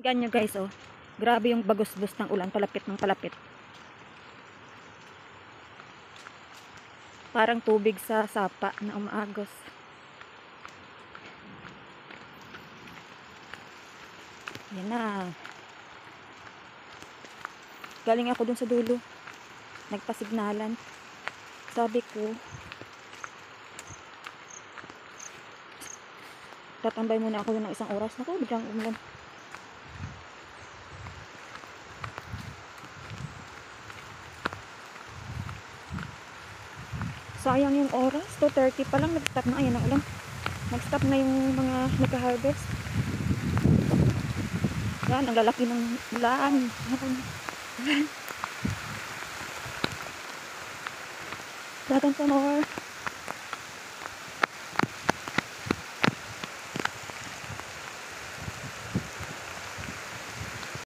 Ganyan nyo guys, oh. Grabe yung bagos-bus ng ulan, palapit ng palapit. Parang tubig sa sapa na umaagos. Yan na. Galing ako dun sa dulo. Nagpasignalan. Sabi ko, tatambay muna ako ng isang oras. Naku, biglang umulan. Sayang yung oras. 2:30 pa lang. Nag-stop na. Ayan ang ulan. Nag-stop na yung mga nagka-harvest. Yan, ang lalaki ng ulan. Datan pa more.